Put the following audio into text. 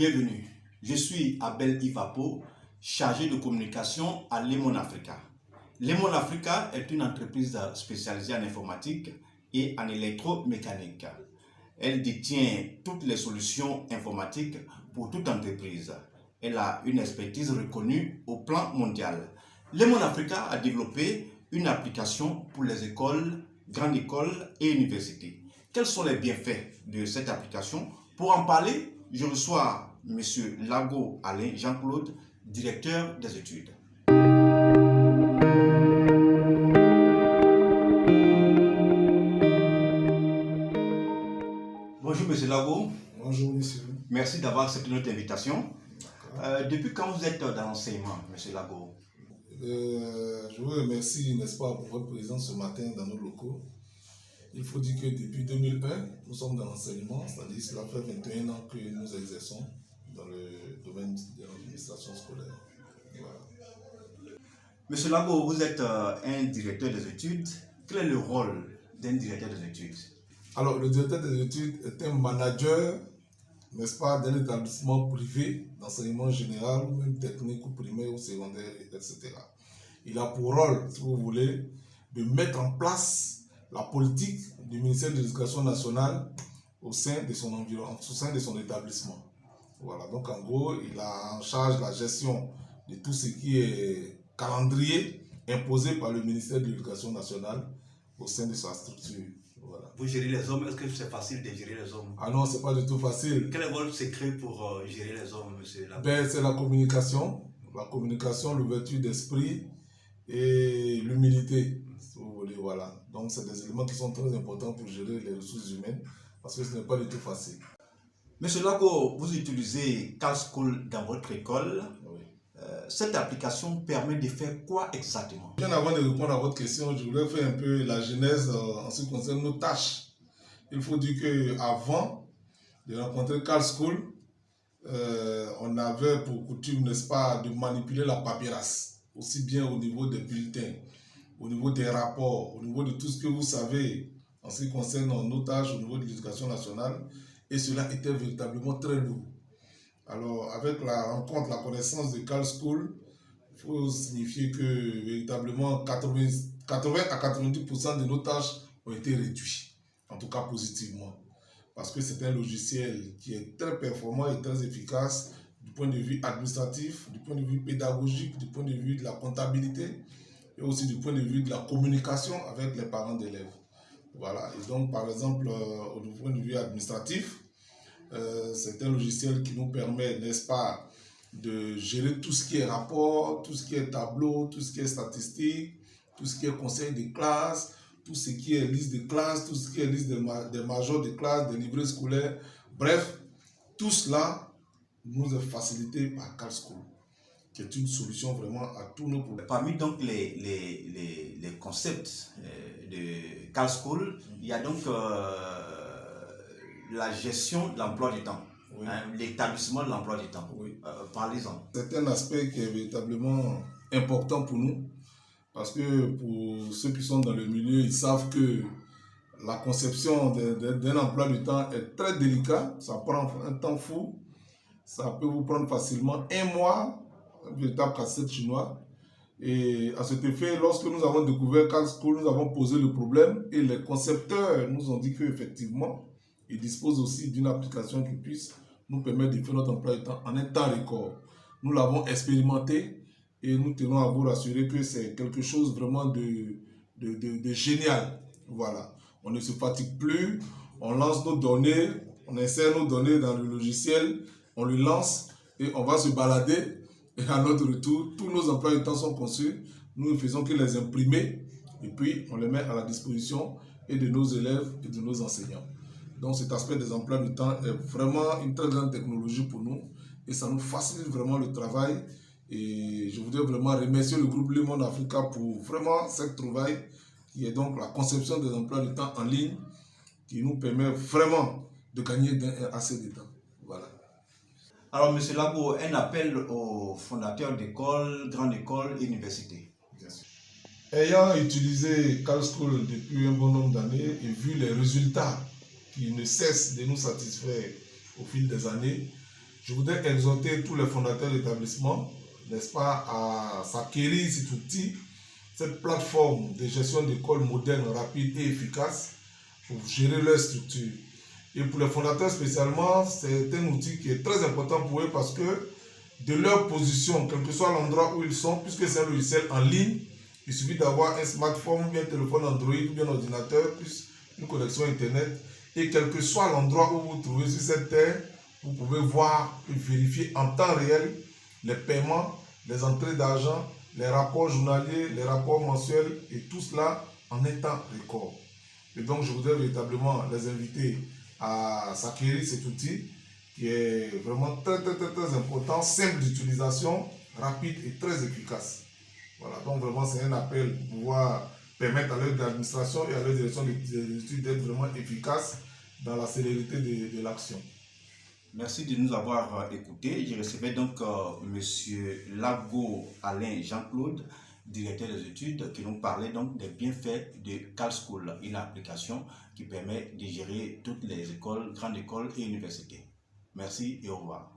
bienvenue. Je suis Abel Ivapo, chargé de communication à Lemon Africa. Lemon Africa est une entreprise spécialisée en informatique et en électromécanique. Elle détient toutes les solutions informatiques pour toute entreprise. Elle a une expertise reconnue au plan mondial. Lemon Africa a développé une application pour les écoles, grandes écoles et universités. Quels sont les bienfaits de cette application? Pour en parler, je reçois M. Lago Alain Jean-Claude, directeur des études. Bonjour M. Lago. Bonjour monsieur. Merci d'avoir accepté notre invitation. Depuis quand vous êtes dans l'enseignement, M. Lago? Je vous remercie, n'est-ce pas, pour votre présence ce matin dans nos locaux. Il faut dire que depuis 2001, nous sommes dans l'enseignement, c'est-à-dire que cela fait 21 ans que nous exerçons dans le domaine de l'administration scolaire. Voilà. Monsieur Lago, vous êtes un directeur des études. Quel est le rôle d'un directeur des études? Alors, le directeur des études est un manager, n'est-ce pas, d'un établissement privé d'enseignement général, ou même technique ou primaire ou secondaire, etc. Il a pour rôle, si vous voulez, de mettre en place la politique du ministère de l'Éducation nationale au sein de son environnement, au sein de son établissement. Voilà, donc en gros, il a en charge la gestion de tout ce qui est calendrier imposé par le ministère de l'Éducation nationale au sein de sa structure. Voilà. Vous gérez les hommes, est-ce que c'est facile de gérer les hommes? Ah non, c'est pas du tout facile. Quel est votre secret pour gérer les hommes, monsieur Lago? C'est la communication, l'ouverture d'esprit et l'humilité, si vous voulez, voilà. Donc c'est des éléments qui sont très importants pour gérer les ressources humaines parce que ce n'est pas du tout facile. Monsieur Lago, vous utilisez CalSchool dans votre école. Oui. Cette application permet de faire quoi exactement? Bien avant de répondre à votre question, je voulais faire un peu la genèse en ce qui concerne nos tâches. Il faut dire qu'avant de rencontrer CalSchool, on avait pour coutume, n'est-ce pas, de manipuler la paperasse, aussi bien au niveau des bulletins, au niveau des rapports, au niveau de tout ce que vous savez en ce qui concerne nos tâches au niveau de l'éducation nationale, et cela était véritablement très lourd. Alors, avec la rencontre, la connaissance de CalSchool, il faut signifier que véritablement 80 à 90% de nos tâches ont été réduites, en tout cas positivement. Parce que c'est un logiciel qui est très performant et très efficace du point de vue administratif, du point de vue pédagogique, du point de vue de la comptabilité et aussi du point de vue de la communication avec les parents d'élèves. Voilà. Et donc, par exemple, au point de vue administratif, c'est un logiciel qui nous permet, n'est-ce pas, de gérer tout ce qui est rapport, tout ce qui est tableau, tout ce qui est statistique, tout ce qui est conseil de classe, tout ce qui est liste de classe, tout ce qui est liste des majors de classe, des livrets scolaires. Bref, tout cela nous est facilité par CalSchool, qui est une solution vraiment à tous nos problèmes. Parmi donc les concepts de CalSchool, il y a donc la gestion de l'emploi du temps, oui. L'établissement de l'emploi du temps. Oui. Parlez-en. C'est un aspect qui est véritablement important pour nous, parce que pour ceux qui sont dans le milieu, ils savent que la conception d'un emploi du temps est très délicat, ça prend un temps fou, ça peut vous prendre facilement un mois, un véritable casse-tête chinois. Et à cet effet, lorsque nous avons découvert CalSchool, nous avons posé le problème et les concepteurs nous ont dit qu'effectivement, ils disposent aussi d'une application qui puisse nous permettre de faire notre emploi du temps en un temps record. Nous l'avons expérimenté et nous tenons à vous rassurer que c'est quelque chose vraiment de génial. Voilà. On ne se fatigue plus, on lance nos données, on insère nos données dans le logiciel, on le lance et on va se balader. Et à notre retour, tous nos emplois du temps sont conçus. Nous ne faisons que les imprimer et puis on les met à la disposition et de nos élèves et de nos enseignants. Donc cet aspect des emplois du temps est vraiment une très grande technologie pour nous et ça nous facilite vraiment le travail. Et je voudrais vraiment remercier le groupe Lemon Africa pour vraiment cette trouvaille qui est donc la conception des emplois du temps en ligne qui nous permet vraiment de gagner assez de temps. Voilà. Alors, M. Lago, un appel aux fondateurs d'écoles, grandes écoles et universités. Bien sûr. Ayant utilisé CalSchool depuis un bon nombre d'années et vu les résultats qui ne cessent de nous satisfaire au fil des années, Je voudrais exhorter tous les fondateurs d'établissements, n'est-ce pas, à s'acquérir cet outil, cette plateforme de gestion d'école moderne, rapide et efficace pour gérer leur structure. Et pour les fondateurs spécialement, c'est un outil qui est très important pour eux parce que de leur position, quel que soit l'endroit où ils sont, puisque c'est un logiciel en ligne, il suffit d'avoir un smartphone, bien un téléphone Android, ou bien un ordinateur, plus une connexion Internet. Et quel que soit l'endroit où vous vous trouvez sur cette terre, vous pouvez voir et vérifier en temps réel les paiements, les entrées d'argent, les rapports journaliers, les rapports mensuels et tout cela en un temps record. Et donc, je voudrais véritablement les inviter à s'acquérir cet outil qui est vraiment très important, simple d'utilisation, rapide et très efficace. Voilà, donc vraiment c'est un appel pour pouvoir permettre à leur administration et à leur direction d'études d'être vraiment efficaces dans la célérité de l'action. Merci de nous avoir écoutés. Je recevais donc M. Lago Alain Jean-Claude, directeur des études, qui nous parlait donc des bienfaits de CalSchool, une application qui permet de gérer toutes les écoles, grandes écoles et universités. Merci et au revoir.